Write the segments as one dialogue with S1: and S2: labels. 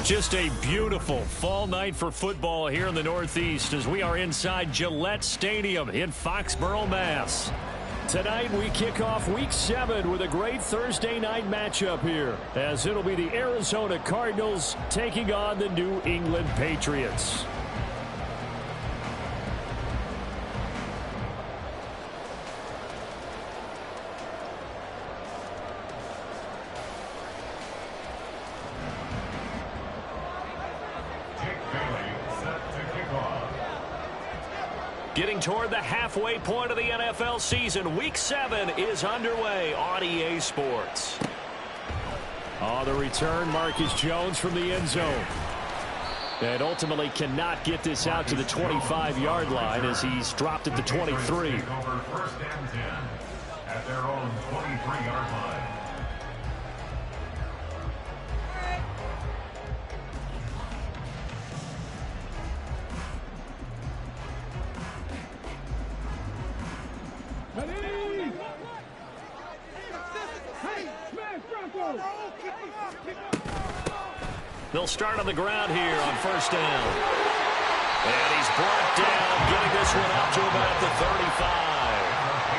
S1: Just a beautiful fall night for football here in the Northeast as we are inside Gillette Stadium in Foxborough, Mass. Tonight we kick off Week 7 with a great Thursday night matchup here, as it'll be the Arizona Cardinals taking on the New England Patriots. Getting toward the halfway point of the NFL season, Week 7 is underway on EA Sports. On the return, Marcus Jones from the end zone. And ultimately cannot get this out to the 25-yard line as he's dropped at the 23.
S2: First and 10 at their own 23-yard line.
S1: They'll start on the ground here on first down. And he's brought down, getting this one out to about the 35.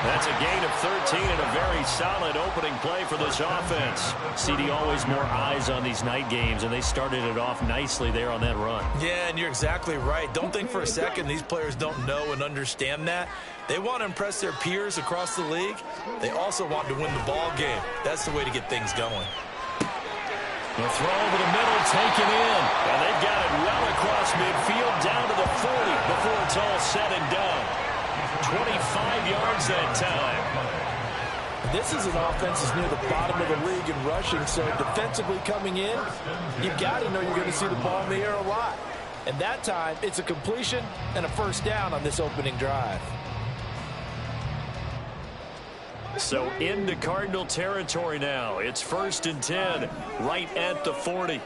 S1: That's a gain of 13 and a very solid opening play for this offense. CD, always more eyes on these night games, and they started it off nicely there on that run.
S3: Yeah, and you're exactly right. Don't think for a second these players don't know and understand that. They want to impress their peers across the league. They also want to win the ball game. That's the way to get things going.
S1: The throw over the middle, taken in. And they've got it well across midfield, down to the 40 before it's all said and done. 25 yards that time.
S3: This is an offense that's near the bottom of the league in rushing, so defensively coming in, you've got to know you're going to see the ball in the air a lot. And that time, it's a completion and a first down on this opening drive.
S1: So into Cardinal territory now. It's first and 10, right at the 40.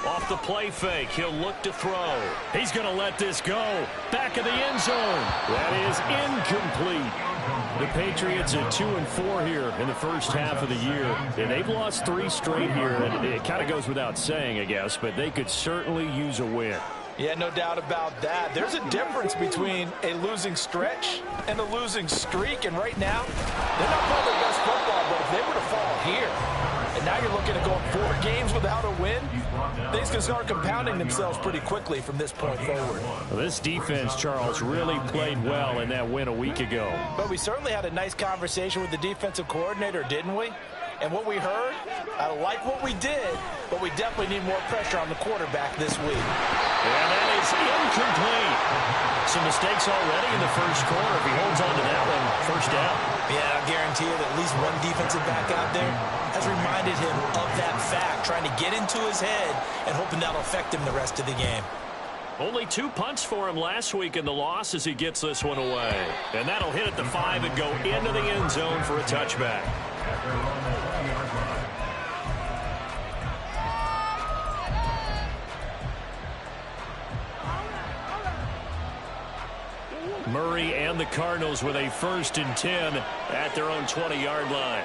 S1: Off the play fake, he'll look to throw. He's going to let this go. Back of the end zone. That is incomplete. The Patriots are 2-4 here in the first half of the year. And they've lost 3 straight here. And it kind of goes without saying, I guess, but they could certainly use a win.
S3: Yeah, no doubt about that. There's a difference between a losing stretch and a losing streak. And right now, they're not playing their best football, but if they were to fall here, and now you're looking at going 4 games without a win, things can start compounding themselves pretty quickly from this point forward.
S1: Well, this defense, Charles, really played well in that win a week ago.
S3: But we certainly had a nice conversation with the defensive coordinator, didn't we? And what we heard, I like what we did, but we definitely need more pressure on the quarterback this week.
S1: And that is incomplete. Some mistakes already in the first quarter. If he holds on to that one, first down.
S3: Yeah, I guarantee you that at least one defensive back out there has reminded him of that fact, trying to get into his head and hoping that'll affect him the rest of the game.
S1: Only 2 punts for him last week in the loss as he gets this one away. And that'll hit at the 5 and go into the end zone for a touchback. Murray and the Cardinals with a first and 10 at their own 20-yard line.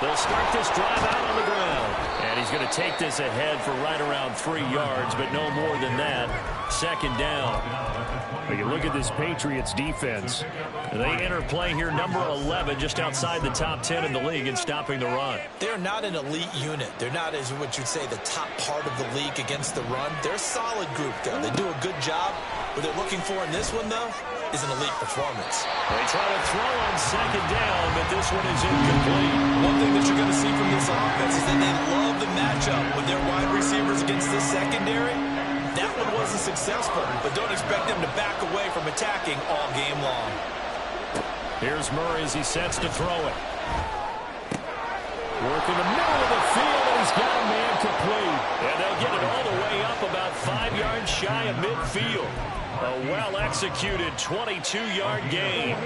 S1: They'll start this drive out on the ground. And he's going to take this ahead for right around 3 yards, but no more than that. Second down. But you look at this Patriots defense. They enter play here number 11, just outside the top 10 in the league in stopping the run.
S3: They're not an elite unit. They're not, as what you'd say, the top part of the league against the run. They're a solid group, though. They do a good job. What they're looking for in this one, though, is an elite performance.
S1: They try to throw on second down, but this one is incomplete.
S3: One thing that you're going to see from this offense is that they love the matchup with their wide receivers against this secondary. That one wasn't successful, but don't expect them to back away from attacking all game long.
S1: Here's Murray as he sets to throw it. Working the middle of the field, and he's got a man complete. And they'll get it all the way up about 5 yards shy of midfield. A well-executed 22-yard gain.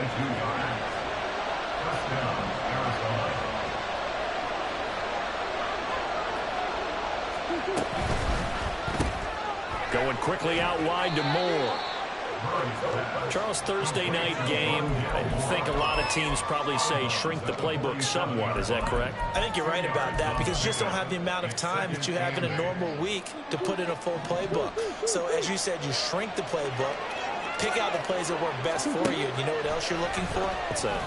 S1: Going quickly out wide to Moore. Charles, Thursday night game, I think a lot of teams probably say shrink the playbook somewhat. Is that correct?
S3: I think you're right about that because you just don't have the amount of time that you have in a normal week to put in a full playbook. So as you said, you shrink the playbook, pick out the plays that work best for you. And you know what else you're looking for?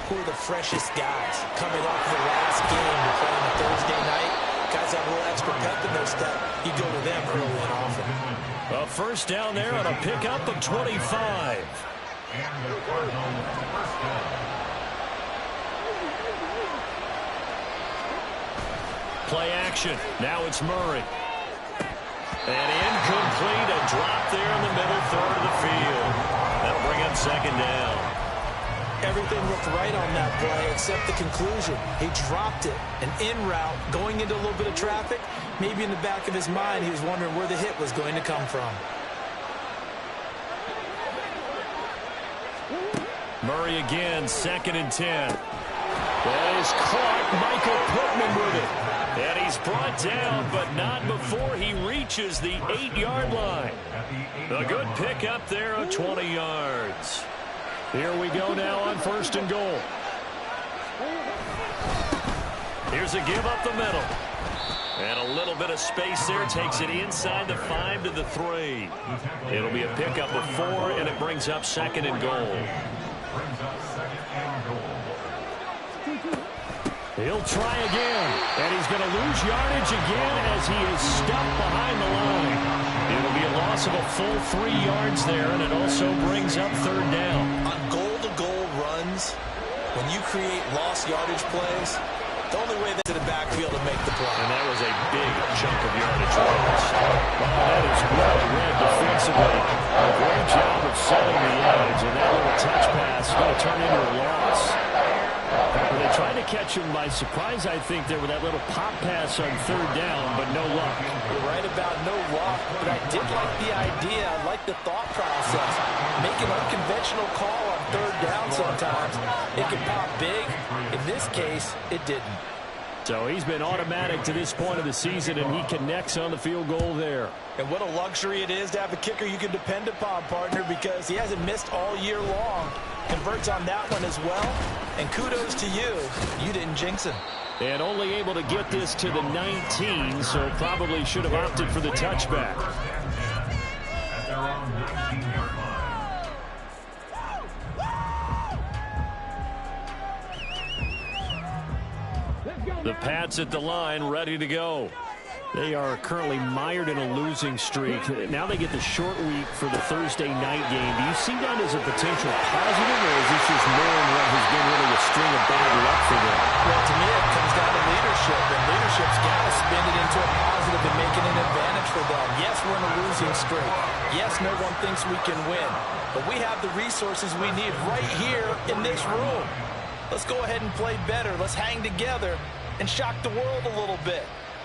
S3: Who are the freshest guys coming off the last game to play on a Thursday night? Guys have a little extra pep in their step. You go to them early and often.
S1: A first down there on a pickup of 25. Play action. Now it's Murray. And incomplete. A drop there in the middle third of the field. That'll bring up second down.
S3: Everything looked right on that play except the conclusion. He dropped it. An in route going into a little bit of traffic. Maybe in the back of his mind he was wondering where the hit was going to come from.
S1: Murray again, 2nd and 10. That is caught. Michael Pittman with it. And he's brought down, but not before he reaches the 8-yard line. A good pickup there of 20 yards. Here we go now on 1st and goal. Here's a give up the middle. And a little bit of space there. Takes it inside the 5 to the 3. It'll be a pickup of 4, and it brings up 2nd and goal. He'll try again, and he's going to lose yardage again as he is stuck behind the line. It'll be a loss of a full 3 yards there, and it also brings up 3rd down.
S3: On goal-to-goal runs, when you create lost yardage plays, the only way that's to the backfield to make the play.
S1: And that was a big chunk of yardage loss. That is well read defensively. A great job of setting the edge, and that little touch pass is going to turn into a loss. Well, they tried to catch him by surprise, I think, there with that little pop pass on 3rd down, but no luck.
S3: You're right about no luck, but I did like the idea. I like the thought process. Make an unconventional call on 3rd down sometimes. It can pop big. In this case, it didn't.
S1: So he's been automatic to this point of the season, and he connects on the field goal there.
S3: And what a luxury it is to have a kicker you can depend upon, partner, because he hasn't missed all year long. Converts on that one as well. And kudos to you. You didn't jinx him.
S1: And only able to get this to the 19, so probably should have opted for the touchback.
S2: At their own 19-yard line.
S1: The Pats at the line, ready to go. They are currently mired in a losing streak. Now they get the short week for the Thursday night game. Do you see that as a potential positive, or is this just more than what has been really a string of bad luck for them?
S3: Well, to me, it comes down to leadership, and leadership's got to spin it into a positive and make it an advantage for them. Yes, we're in a losing streak. Yes, no one thinks we can win, but we have the resources we need right here in this room. Let's go ahead and play better. Let's hang together and shock the world a little bit.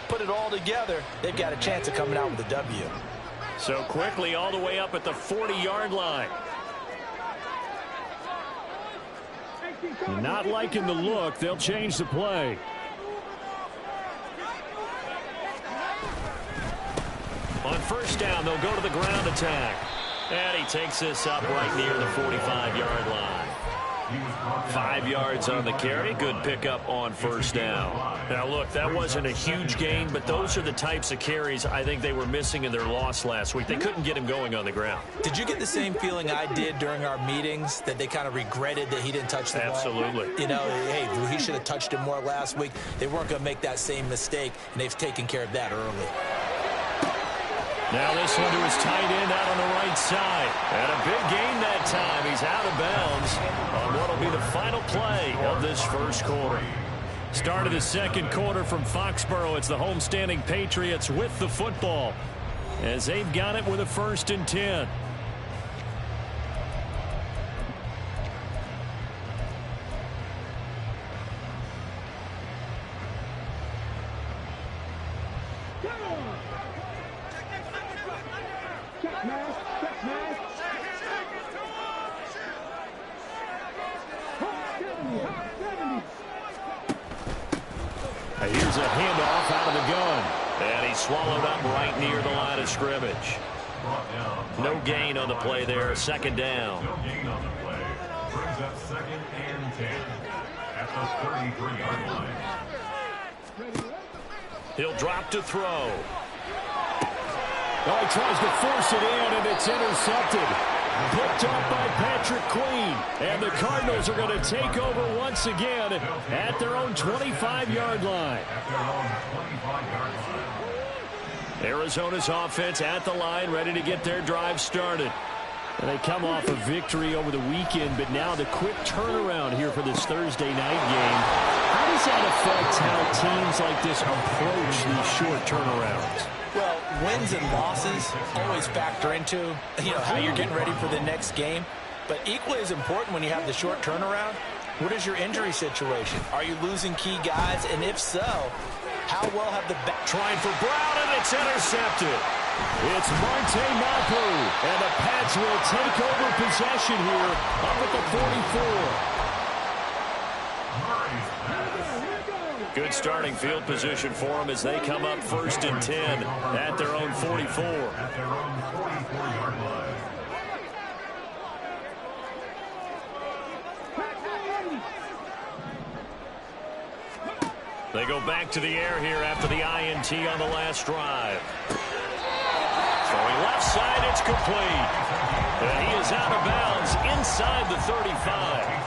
S3: Put it all together, they've got a chance of coming out with a W.
S1: So quickly all the way up at the 40-yard line. Not liking the look, they'll change the play. On 1st down, they'll go to the ground attack. And he takes this up right near the 45-yard line. 5 yards on the carry. Good pickup on 1st down. Now, look, that wasn't a huge gain, but those are the types of carries I think they were missing in their loss last week. They couldn't get him going on the ground.
S3: Did you get the same feeling I did during our meetings, that they kind of regretted that he didn't touch the ball?
S1: Absolutely.
S3: You know, hey, he should have touched it more last week. They weren't going to make that same mistake, and they've taken care of that early.
S1: Now this one to his tight end out on the right side. And a big gain that time. He's out of bounds on what will be the final play of this first quarter. Start of the second quarter from Foxborough. It's the homestanding Patriots with the football as they've got it with a 1st and 10. Here's a handoff out of the gun. And he's swallowed up right near the line of scrimmage. No gain on the play there. Second down.
S2: No gain on the play. Brings up 2nd and 10 at the 33-yard line.
S1: He'll drop to throw.
S4: He tries to force it in, and it's intercepted. Picked up by Patrick Queen. And the Cardinals are going to take over once again at their own 25-yard line.
S1: Arizona's offense at the line, ready to get their drive started.
S4: And they come off a victory over the weekend, but now the quick turnaround here for this Thursday night game. How does that affect how teams like this approach these short turnarounds?
S3: Well, wins and losses always factor into, how you're getting ready for the next game. But equally as important when you have the short turnaround, what is your injury situation? Are you losing key guys? And if so, how well have the back...
S1: Trying for Brown, and it's intercepted. It's Marte Mapu, and the Pats will take over possession here up at the 44. Good starting field position for them as they come up 1st and 10 at their own 44. They go back to the air here after the INT on the last drive. Throwing left side, it's complete. And he is out of bounds inside the 35.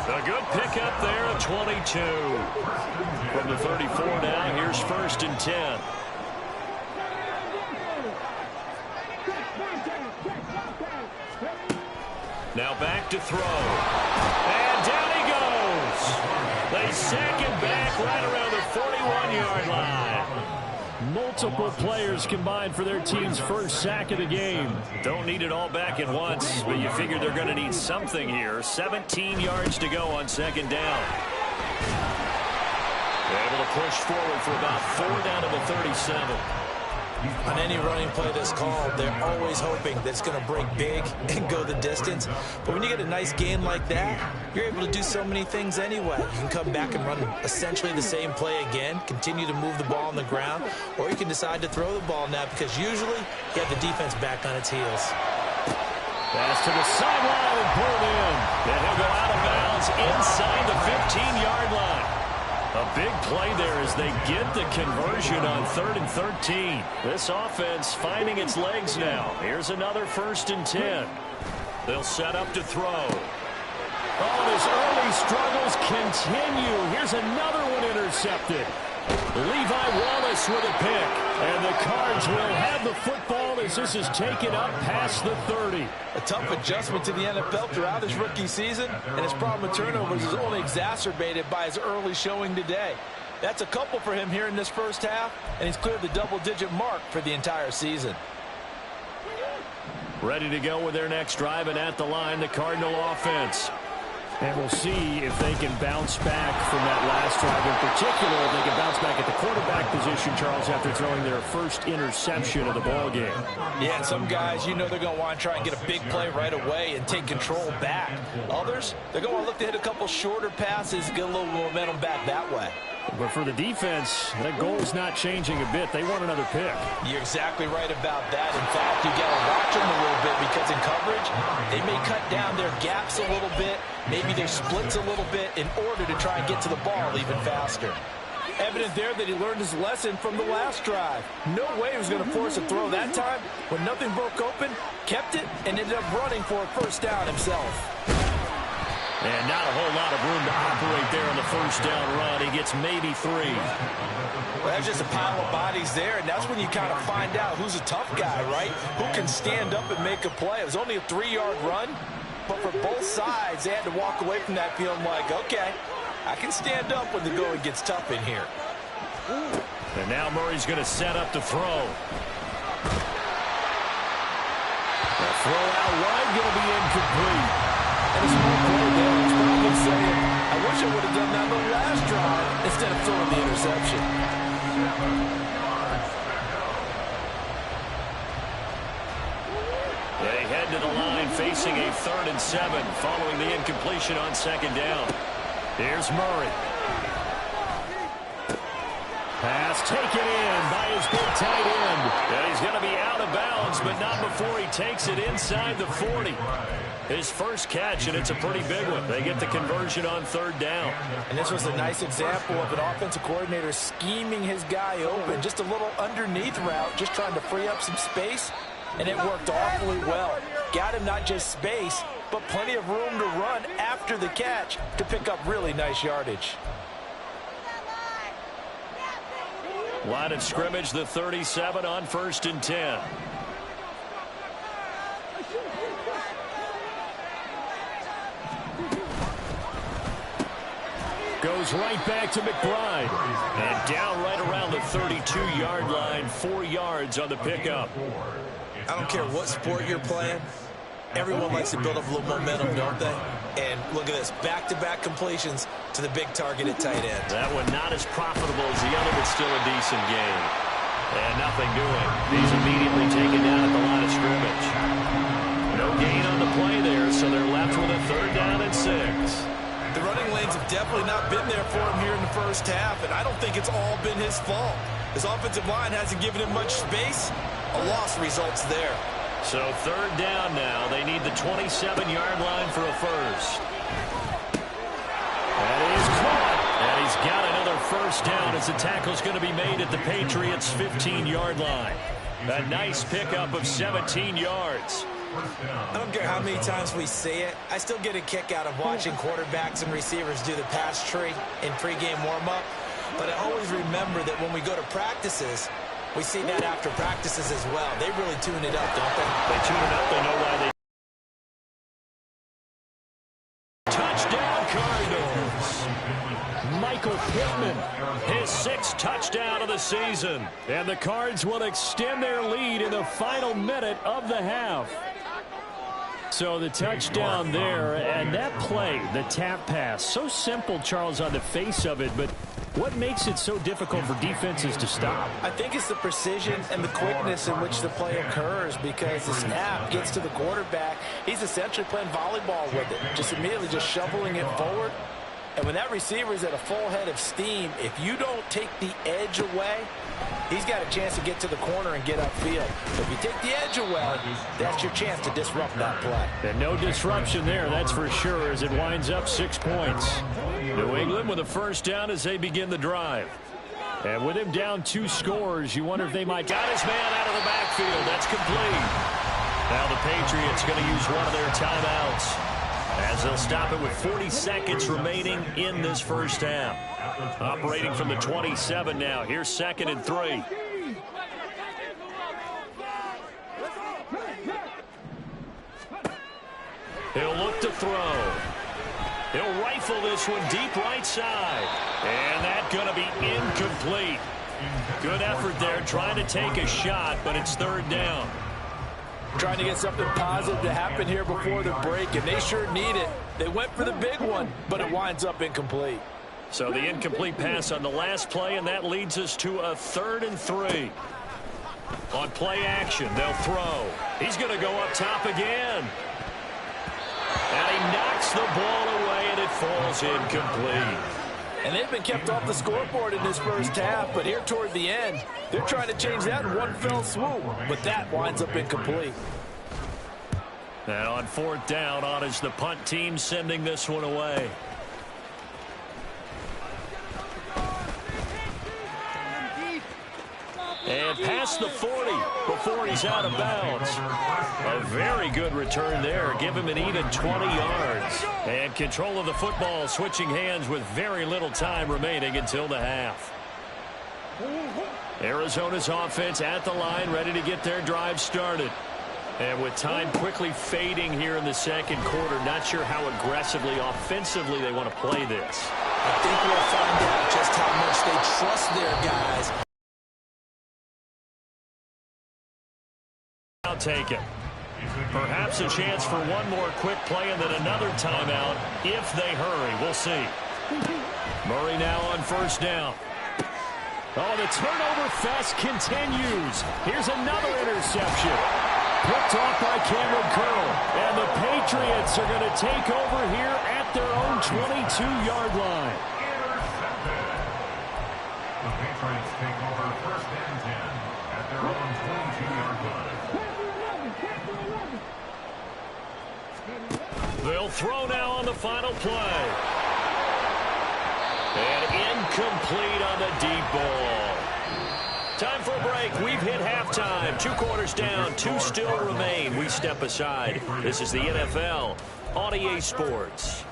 S1: A good pickup there at 22. From the 34 now, here's 1st and 10. Now back to throw. And down he goes. They sack him back right around the 41-yard line.
S4: Multiple players combined for their team's first sack of the game.
S1: Don't need it all back at once, but you figure they're going to need something here. 17 yards to go on 2nd down. They're able to push forward for about 4 down to the 37.
S3: On any running play that's called, they're always hoping that it's going to break big and go the distance. But when you get a nice gain like that, you're able to do so many things anyway. You can come back and run essentially the same play again, continue to move the ball on the ground, or you can decide to throw the ball now because usually you have the defense back on its heels.
S1: Pass to the sideline and pulled in. And he'll go out of bounds inside the 15-yard line. A big play there as they get the conversion on 3rd and 13. This offense finding its legs now. Here's another 1st and 10. They'll set up to throw.
S4: Oh, his early struggles continue. Here's another one intercepted. Levi Wallace with a pick. And the Cards will have the football as this is taken up past the 30.
S3: A tough adjustment to the NFL throughout his rookie season, and his problem with turnovers is only exacerbated by his early showing today. That's a couple for him here in this first half, and he's cleared the double-digit mark for the entire season.
S1: Ready to go with their next drive, and at the line, the Cardinal offense.
S4: And we'll see if they can bounce back from that last drive. In particular, if they can bounce back at the quarterback position, Charles, after throwing their first interception of the ball game.
S3: Yeah, and some guys, they're going to want to try and get a big play right away and take control back. Others, they're going to want to look to hit a couple shorter passes, get a little momentum back that way.
S4: But for the defense, that goal's not changing a bit. They want another pick.
S3: You're exactly right about that. In fact, you got to watch them a little bit because in coverage, they may cut down their gaps a little bit, maybe their splits a little bit in order to try and get to the ball even faster. Evident there that he learned his lesson from the last drive. No way he was going to force a throw that time. When nothing broke open, kept it, and ended up running for a 1st down himself.
S1: And not a whole lot of room to operate there on the 1st down run. He gets maybe 3.
S3: Well, that's just a pile of bodies there, and that's when you kind of find out who's a tough guy, right? Who can stand up and make a play. It was only a 3-yard run, but for both sides, they had to walk away from that feeling like, okay, I can stand up when the going gets tough in here.
S1: And now Murray's going to set up to throw. The throw out wide going to be incomplete.
S3: And it's more play there. He's probably saying, I wish I would have done that on the last drive instead of throwing the interception.
S1: They head to the line facing a 3rd and 7 following the incompletion on 2nd down. Here's Murray. Pass taken in by his big tight end. And he's going to be out of bounds, but not before he takes it inside the 40. His first catch, and it's a pretty big one. They get the conversion on third down.
S3: And this was a nice example of an offensive coordinator scheming his guy open. Just a little underneath route, just trying to free up some space, and it worked awfully well. Got him not just space, but plenty of room to run after the catch to pick up really nice yardage.
S1: Line of scrimmage, the 37 on 1st and 10. Goes right back to McBride. And down right around the 32-yard line, 4 yards on the pickup.
S5: I don't care what sport you're playing. Everyone likes to build up a little momentum, don't they? And look at this, back-to-back completions to the big target at tight end.
S1: That one not as profitable as the other, but still a decent gain. And nothing doing. He's immediately taken down at the line of scrimmage. No gain on the play there, so they're left with a 3rd down and 6.
S5: The running lanes have definitely not been there for him here in the first half, and I don't think it's all been his fault. His offensive line hasn't given him much space. A loss results there.
S1: So 3rd down now. They need the 27-yard line for a first. That is caught. And he's got another first down as the tackle's going to be made at the Patriots' 15-yard line. A nice pickup of 17 yards.
S5: I don't care how many times we say it, I still get a kick out of watching quarterbacks and receivers do the pass tree in pregame warm-up. But I always remember that when we go to practices, we see that after practices as well. They really tune it up, don't they?
S1: They tune it up. They know why they. Touchdown, Cardinals. Michael Pittman, his 6th touchdown of the season. And the Cards will extend their lead in the final minute of the half. So the touchdown there, and that play, the tap pass, so simple, Charles, on the face of it, but what makes it so difficult for defenses to stop?
S3: I think it's the precision and the quickness in which the play occurs, because the snap gets to the quarterback. He's essentially playing volleyball with it, just immediately just shoveling it forward. And when that receiver is at a full head of steam, if you don't take the edge away, he's got a chance to get to the corner and get upfield. If you take the edge away, that's your chance to disrupt that play.
S1: And no disruption there, that's for sure, as it winds up 6 points. New England with a first down as they begin the drive. And with him down 2 scores, you wonder if they might got his man out of the backfield. That's complete. Now the Patriots going to use one of their timeouts, as they'll stop it with 40 seconds remaining in this first half. Operating from the 27 now. Here's 2nd and 3. He'll look to throw. He'll rifle this one deep right side. And that's going to be incomplete. Good effort there, trying to take a shot, but it's 3rd down.
S3: Trying to get something positive to happen here before the break, and they sure need it. They went for the big one, but it winds up incomplete.
S1: So the incomplete pass on the last play, and that leads us to a 3rd and 3. On play action, they'll throw. He's going to go up top again. And he knocks the ball away, and it falls incomplete.
S3: And they've been kept off the scoreboard in this first half, but here toward the end, they're trying to change that in one fell swoop, but that winds up incomplete.
S1: And on 4th down, on is the punt team sending this one away. And past the 40 before he's out of bounds. A very good return there. Give him an even 20 yards. And control of the football, switching hands with very little time remaining until the half. Arizona's offense at the line, ready to get their drive started. And with time quickly fading here in the second quarter, not sure how aggressively, offensively they want to play this.
S5: I think we'll find out just how much they trust their guys.
S1: Now taken. Perhaps a chance for one more quick play and then another timeout if they hurry. We'll see. Murray now on 1st down. Oh, the turnover fest continues. Here's another interception. Picked off by Cameron Curl. And the Patriots are going to take over here at their own 22-yard line.
S2: The Patriots take over 1st and 10 at their own 22-yard line.
S1: They'll throw now on the final play. And incomplete on the deep ball. Time for a break. We've hit halftime. 2 quarters down, 2 still remain. We step aside. This is the NFL on EA Sports.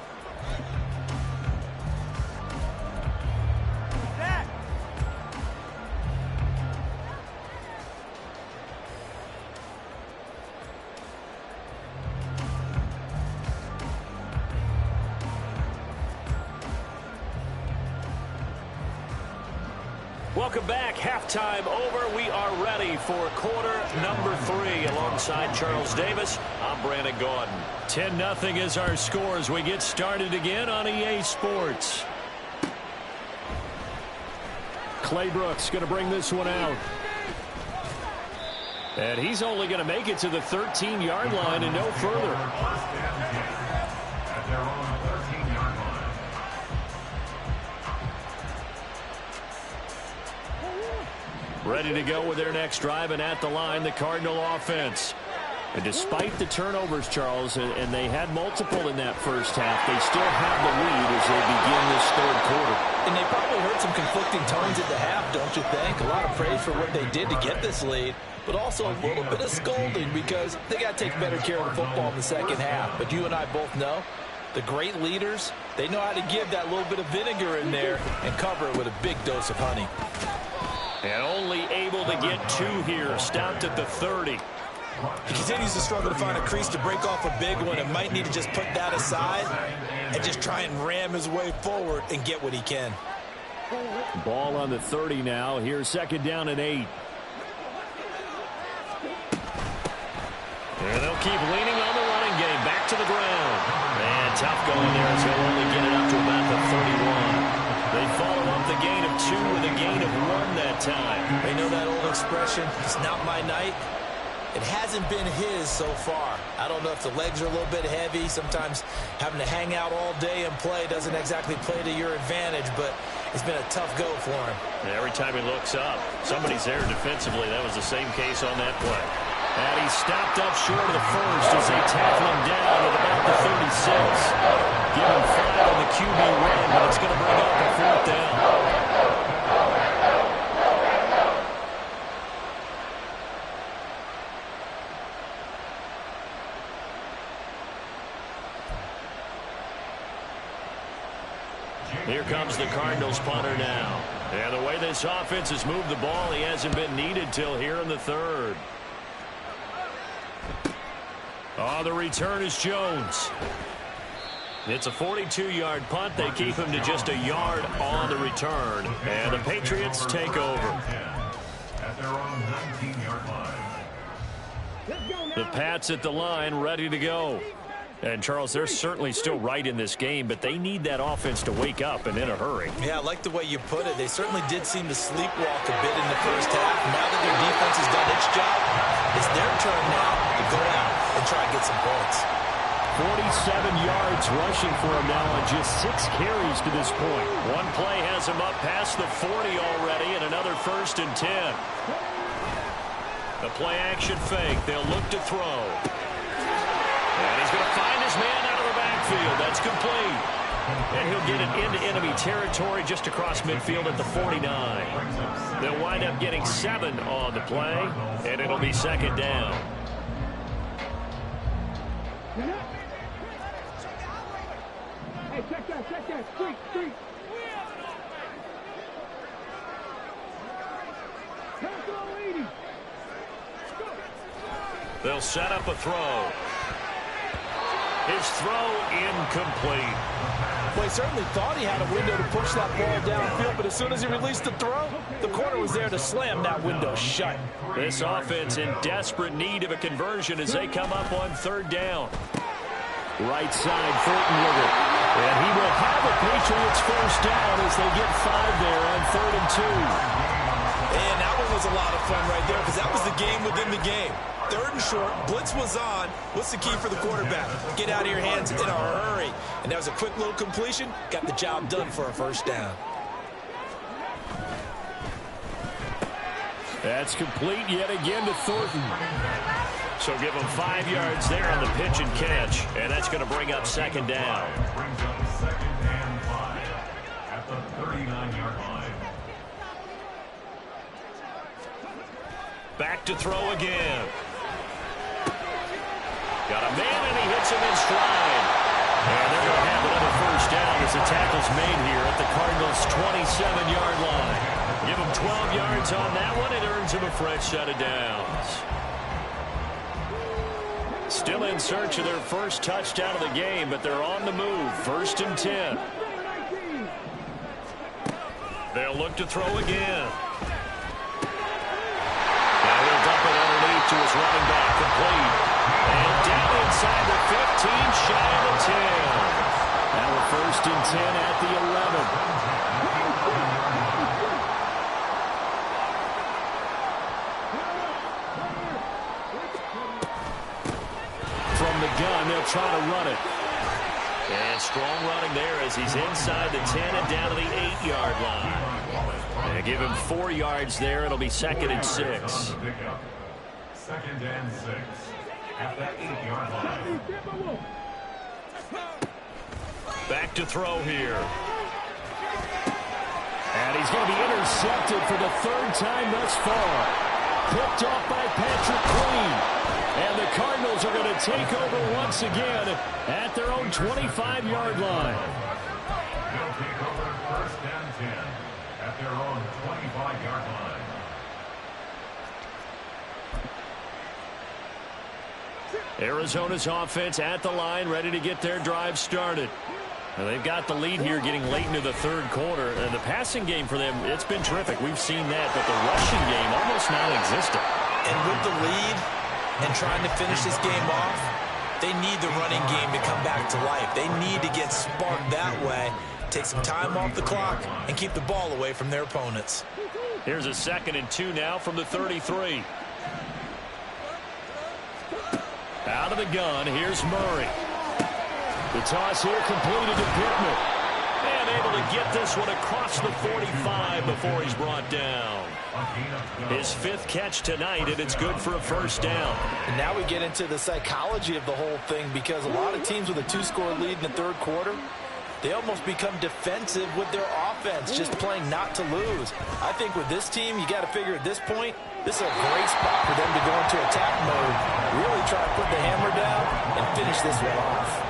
S1: Welcome back. Halftime over. We are ready for quarter number 3 alongside Charles Davis. I'm Brandon Gaudin. 10-0 is our score as we get started again on EA Sports. Clay Brooks going to bring this one out. And he's only going to make it to the 13-yard line and no further.
S2: At their own 13-yard line.
S1: Ready to go with their next drive, and at the line, the Cardinal offense. And despite the turnovers, Charles, and they had multiple in that first half, they still have the lead as they begin this 3rd quarter.
S3: And they probably heard some conflicting tones at the half, don't you think? A lot of praise for what they did to get this lead, but also a little bit of scolding because they got to take better care of the football in the second half. But you and I both know the great leaders, they know how to give that little bit of vinegar in there and cover it with a big dose of honey.
S1: And only able to get 2 here, stopped at the 30.
S5: He continues to struggle to find a crease to break off a big one and might need to just put that aside and just try and ram his way forward and get what he can.
S1: Ball on the 30 now. Here's 2nd down and 8. And they'll keep leaning on the running game. Back to the ground. And tough going there as he'll only get it up to about the 31. They follow up the gain of 2 with a gain of 1 that time.
S5: They know that old expression, it's not my night. It hasn't been his so far. I don't know if the legs are a little bit heavy. Sometimes having to hang out all day and play doesn't exactly play to your advantage, but it's been a tough go for him.
S1: And every time he looks up, somebody's there defensively. That was the same case on that play. And he stopped up short of the first as they tackle him down at about the 36. Give him 5 on the QB run, but it's going to bring up a 4th down. Here comes the Cardinals punter now. And the way this offense has moved the ball, he hasn't been needed till here in the 3rd. Oh, the return is Jones. It's a 42-yard punt. They keep him to just a yard on the return. And the Patriots take over.
S2: At their own 19-yard line.
S1: The Pats at the line, ready to go. And, Charles, they're certainly still right in this game, but they need that offense to wake up and in a hurry.
S5: Yeah, I like the way you put it. They certainly did seem to sleepwalk a bit in the first half. Now that their defense has done its job, it's their turn now to go out and try and get some points.
S1: 47 yards rushing for him now on just 6 carries to this point. One play has him up past the 40 already, and another 1st and 10. The play-action fake. They'll look to throw. And he's going to find his man out of the backfield. That's complete. And he'll get it into enemy territory just across midfield at the 49. They'll wind up getting 7 on the play, and it'll be 2nd down.
S6: Hey, check that. Street.
S1: They'll set up a throw. His throw incomplete.
S3: Well, he certainly thought he had a window to push that ball downfield, but as soon as he released the throw, the corner was there to slam that window shut.
S1: This offense in desperate need of a conversion as they come up on 3rd down. Right side, Fulton with it. And he will have a Patriots 1st down as they get 5 there on 3rd and 2.
S5: And that one was a lot of fun right there because that was the game within the game. 3rd and short, blitz was on. What's the key for the quarterback? Get out of your hands in a hurry. And that was a quick little completion. Got the job done for a 1st down.
S1: That's complete yet again to Thornton. So give him 5 yards there on the pitch and catch. And that's going to bring up second down.
S2: Brings up second and 5 at the 39-yard line.
S1: Back to throw again. Got a man, and he hits him in stride. And they're going to have another first down as the tackle's made here at the Cardinals' 27-yard line. Give him 12 yards on that one. It earns him a fresh set of downs. Still in search of their first touchdown of the game, but they're on the move. First and 10. They'll look to throw again. Now he'll dump it underneath to his running back, complete. And down inside the 15, shy of the 10. Now a first and 10 at the 11. From the gun, they'll try to run it. And strong running there as he's inside the 10 and down to the 8-yard line. And give him 4 yards there. It'll be second and 6.
S2: Second and 6 at that 8-yard line.
S1: Back to throw here. And he's going to be intercepted for the 3rd time thus far. Picked off by Patrick Queen. And the Cardinals are going to take over once again at their own 25-yard line.
S2: They'll take over first and 10 at their own 25-yard line.
S1: Arizona's offense at the line, ready to get their drive started. Now they've got the lead here getting late into the 3rd quarter. And the passing game for them, it's been terrific. We've seen that, but the rushing game almost non-existent.
S5: And with the lead and trying to finish this game off, they need the running game to come back to life. They need to get sparked that way, take some time off the clock, and keep the ball away from their opponents.
S1: Here's a 2nd and 2 now from the 33. Out of the gun, here's Murray. The toss here completed to Pittman. And able to get this one across the 45 before he's brought down. His 5th catch tonight, and it's good for a first down.
S3: And now we get into the psychology of the whole thing, because a lot of teams with a 2-score lead in the 3rd quarter, they almost become defensive with their offense, just playing not to lose. I think with this team, you got to figure at this point, this is a great spot for them to go into attack mode, really try to put the hammer down and finish this one off.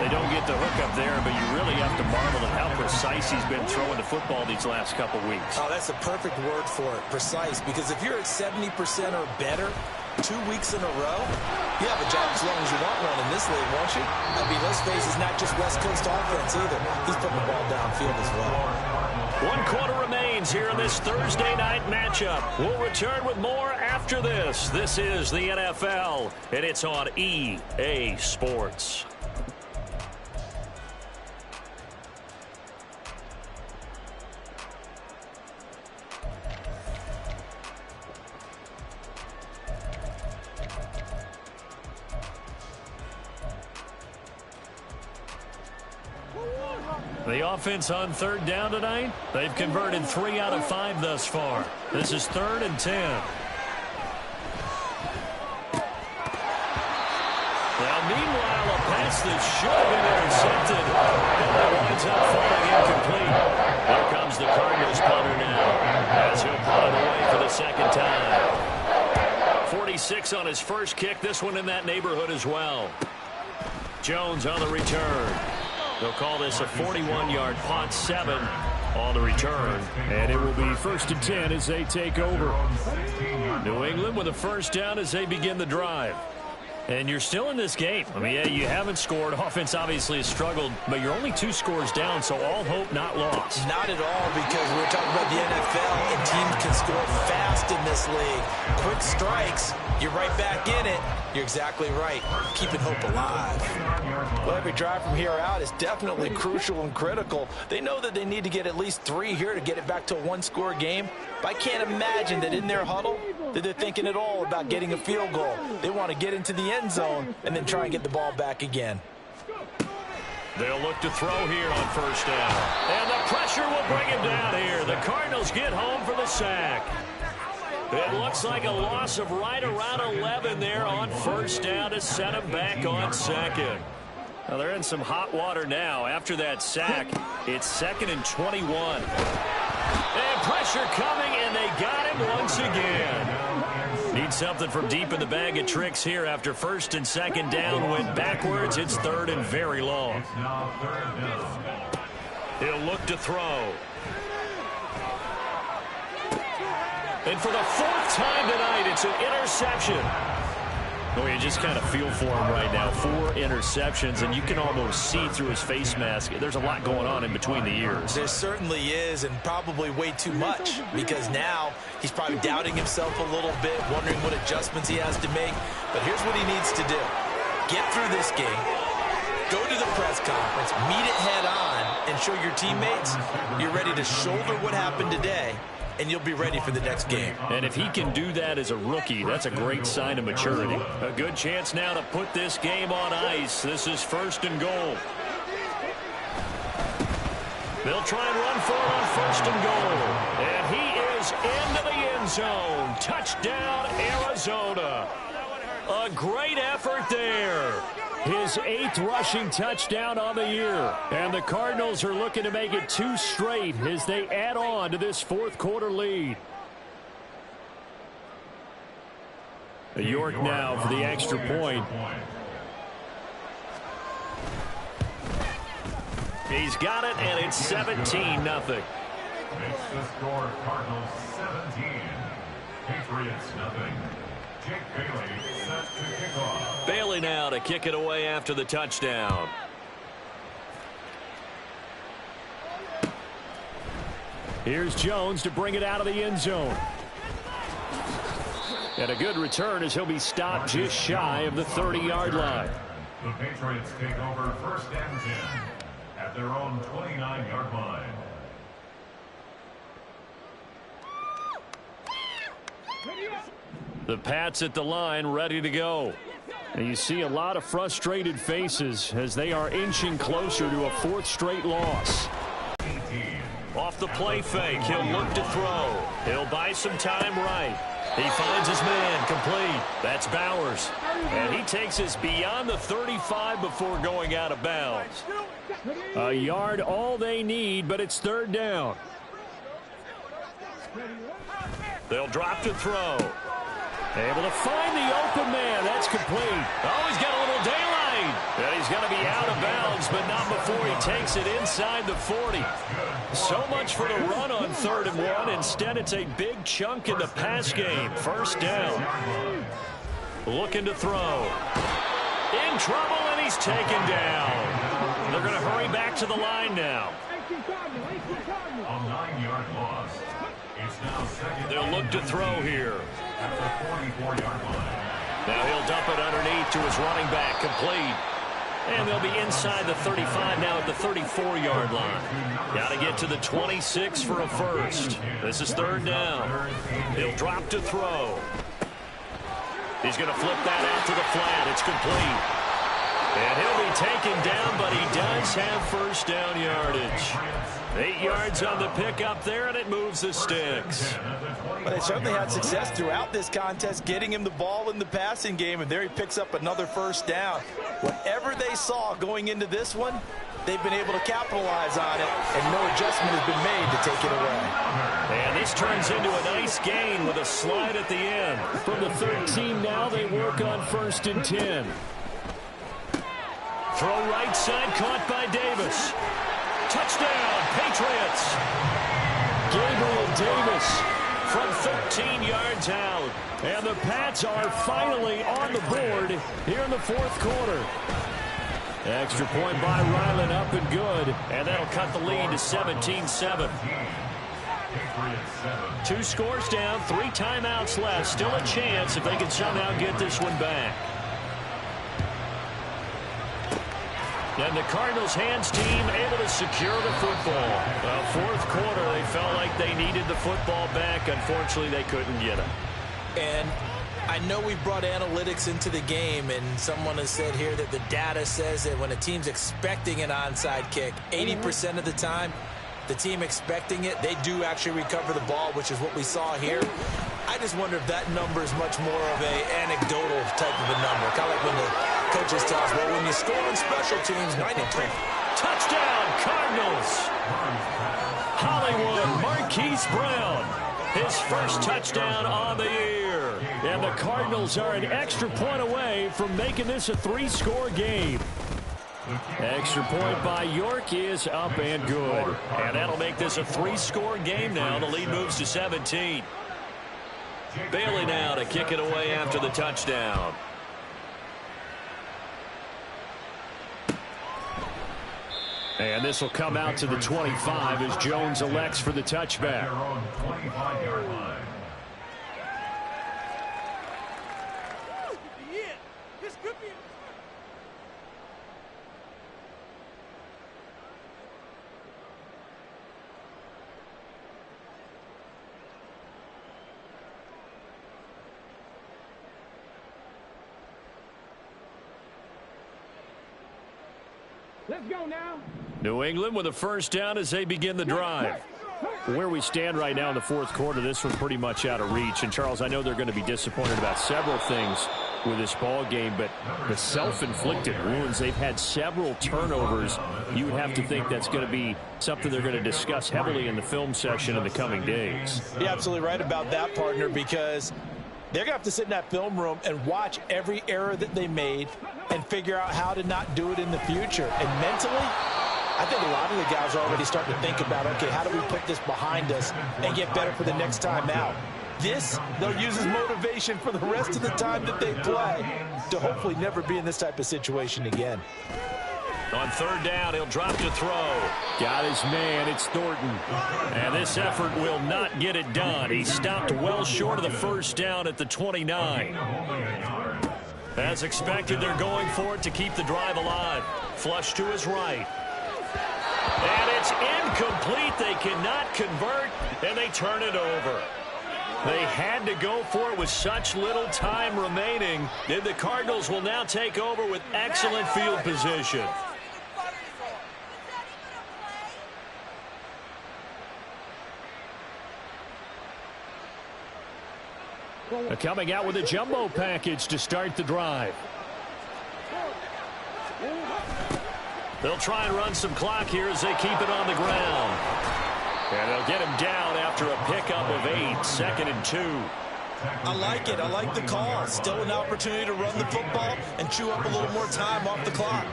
S1: They don't get the hook up there, but you really have to marvel at how precise he's been throwing the football these last couple weeks.
S5: Oh, that's a perfect word for it, precise, because if you're at 70% or better 2 weeks in a row, you have a job as long as you want one in this league, won't you? I mean, let's face it, it's not just West Coast offense either. He's putting the ball downfield as well.
S1: 1 quarter remains here in this Thursday night matchup. We'll return with more after this. This is the NFL, and it's on EA Sports. The offense on 3rd down tonight, they've converted 3 out of 5 thus far. This is 3rd and 10. Now, meanwhile, a pass that should have been intercepted. And that winds up falling incomplete. Here comes the Cardinals punter now, as he'll punt it away for the 2nd time. 46 on his first kick. This one in that neighborhood as well. Jones on the return. They'll call this a 41-yard punt, 7 on the return. And it will be 1st and 10 as they take over. New England with a first down as they begin the drive. And you're still in this game. I mean, yeah, you haven't scored. Offense obviously has struggled, but you're only 2 scores down, so all hope not lost.
S5: Not at all, because we're talking about the NFL, and teams can score fast in this league. Quick strikes, you're right back in it. You're exactly right. Keeping hope alive.
S3: Well, every drive from here out is definitely crucial and critical. They know that they need to get at least 3 here to get it back to a 1-score game. But I can't imagine that in their huddle that they're thinking at all about getting a field goal. They want to get into the end zone and then try and get the ball back again.
S1: They'll look to throw here on first down. And the pressure will bring him down here. The Cardinals get home for the sack. It looks like a loss of right around 11 there on first down to set them back on second. Well, they're in some hot water now. After that sack, it's 2nd and 21. And pressure coming, and they got him once again. Need something from deep in the bag of tricks here after 1st and 2nd down. Went backwards. It's 3rd and very long. He'll look to throw. And for the 4th time tonight, it's an interception. Well, you just kind of feel for him right now. 4 interceptions, and you can almost see through his face mask. There's a lot going on in between the ears.
S5: There certainly is, and probably way too much, because now he's probably doubting himself a little bit, wondering what adjustments he has to make. But here's what he needs to do. Get through this game, go to the press conference, meet it head on, and show your teammates you're ready to shoulder what happened today, and you'll be ready for the next game.
S1: And if he can do that as a rookie, that's a great sign of maturity. A good chance now to put this game on ice. This is 1st and goal. They'll try and run for it on 1st and goal. And he is into the end zone. Touchdown, Arizona. A great effort there. His 8th rushing touchdown on the year. And the Cardinals are looking to make it 2 straight as they add on to this 4th quarter lead. York now for the extra point. He's got it, and it's 17-0.
S2: Makes the score Cardinals 17. Patriots nothing. Jake Bailey set to kick off.
S1: Bailey now to kick it away after the touchdown. Here's Jones to bring it out of the end zone. And a good return as he'll be stopped just shy of the 30-yard line.
S2: The Patriots take over 1st and 10 at their own 29-yard line.
S1: The Pats at the line ready to go. And you see a lot of frustrated faces as they are inching closer to a 4th straight loss. Off the play fake, he'll look to throw. He'll buy some time right. He finds his man complete. That's Bowers. And he takes us beyond the 35 before going out of bounds. A yard all they need, but it's 3rd down. They'll drop to throw. Able to find the open man. That's complete. Oh, he's got a little daylight. And he's going to be out of bounds, but not before he takes it inside the 40. So much for the run on 3rd and 1. Instead, it's a big chunk in the pass game. 1st down. Looking to throw. In trouble, and he's taken down. They're going to hurry back to the line now.
S2: A 9-yard loss. It's now 2nd.
S1: They'll look to throw here.
S2: At the 44-yard line.
S1: Now he'll dump it underneath to his running back. Complete. And they'll be inside the 35 now at the 34-yard line. Got to get to the 26 for a first. This is 3rd down. He'll drop to throw. He's going to flip that out to the flat. It's complete. And he'll be taken down, but he does have 1st down yardage. 8 yards on the pickup there, and it moves the sticks.
S5: Well, they certainly had success throughout this contest, getting him the ball in the passing game, and there he picks up another 1st down. Whatever they saw going into this one, they've been able to capitalize on it, and no adjustment has been made to take it away.
S1: And this turns into a nice gain with a slide at the end. From the 13 now, they work on 1st and 10. Throw right side, caught by Davis. Touchdown, Patriots. Gabriel Davis from 13 yards out. And the Pats are finally on the board here in the 4th quarter. Extra point by Ryland, up and good. And that'll cut the lead to 17-7. 2 scores down, 3 timeouts left. Still a chance if they can somehow get this one back. And the Cardinals' hands team able to secure the football. 4th quarter, they felt like they needed the football back. Unfortunately, they couldn't get it.
S5: And I know we brought analytics into the game, and someone has said here that the data says that when a team's expecting an onside kick, 80% of the time, the team expecting it, they do actually recover the ball, which is what we saw here. I just wonder if that number is much more of a anecdotal type of a number. Kind of like when the coaches tell us, well, when you score on special teams, 93.
S1: Touchdown, Cardinals. Hollywood Marquise Brown, his first touchdown on the year. And the Cardinals are an extra point away from making this a 3-score game. Extra point by York is up and good. And that'll make this a 3-score game now. The lead moves to 17. Bailey now to kick it away after the touchdown. And this will come out to the 25 as Jones elects for the touchback.
S6: Let's go now.
S1: New England with a first down as they begin the drive. Where we stand right now in the fourth quarter, this one's pretty much out of reach. And, Charles, I know they're going to be disappointed about several things with this ball game, but the self-inflicted wounds, they've had several turnovers. You would have to think that's going to be something they're going to discuss heavily in the film session in the coming days.
S3: You're absolutely right about that, partner, because they're going to have to sit in that film room and watch every error that they made and figure out how to not do it in the future. And mentally, I think a lot of the guys are already starting to think about, okay, how do we put this behind us and get better for the next time out? This, they'll use as motivation for the rest of the time that they play to hopefully never be in this type of situation again.
S1: On third down, he'll drop to throw. Got his man, it's Thornton. And this effort will not get it done. He stopped well short of the first down at the 29. As expected, they're going for it to keep the drive alive. Flush to his right. And it's incomplete. They cannot convert, and they turn it over. They had to go for it with such little time remaining. Then the Cardinals will now take over with excellent field position. Coming out with a jumbo package to start the drive. They'll try and run some clock here as they keep it on the ground. And they'll get him down after a pickup of 8, 2nd and 2.
S5: I like it. I like the call. Still an opportunity to run the football and chew up a little more time off the clock.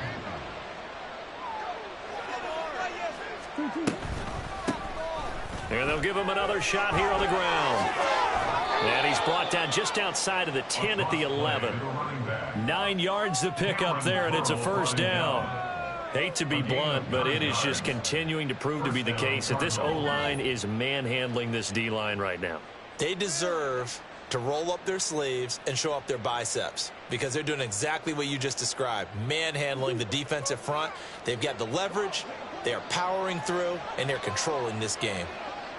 S1: And they'll give him another shot here on the ground. And he's brought down just outside of the 10 at the 11. 9 yards to pick up there, and it's a first down. Hate to be blunt, but it is just continuing to prove to be the case that this O-line is manhandling this D-line right now.
S5: They deserve to roll up their sleeves and show up their biceps because they're doing exactly what you just described, manhandling the defensive front. They've got the leverage, they are powering through, and they're controlling this game.